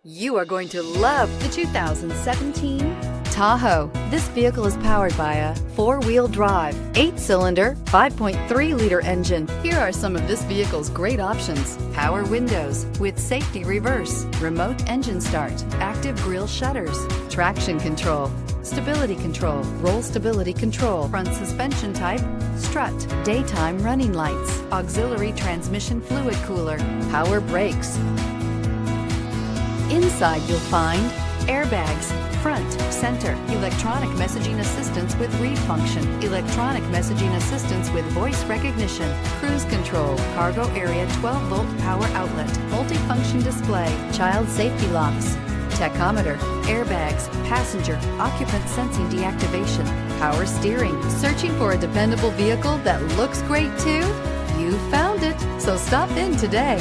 You are going to love the 2017 Tahoe. This vehicle is powered by a four-wheel drive, 8-cylinder, 5.3-liter engine. Here are some of this vehicle's great options: power windows with safety reverse, remote engine start, active grille shutters, traction control, stability control, roll stability control, front suspension type, strut, daytime running lights, auxiliary transmission fluid cooler, power brakes. Inside you'll find airbags, front, center, electronic messaging assistance with read function, electronic messaging assistance with voice recognition, cruise control, cargo area 12-volt power outlet, multifunction display, child safety locks, tachometer, airbags, passenger, occupant sensing deactivation, power steering. Searching for a dependable vehicle that looks great too? You found it, so stop in today.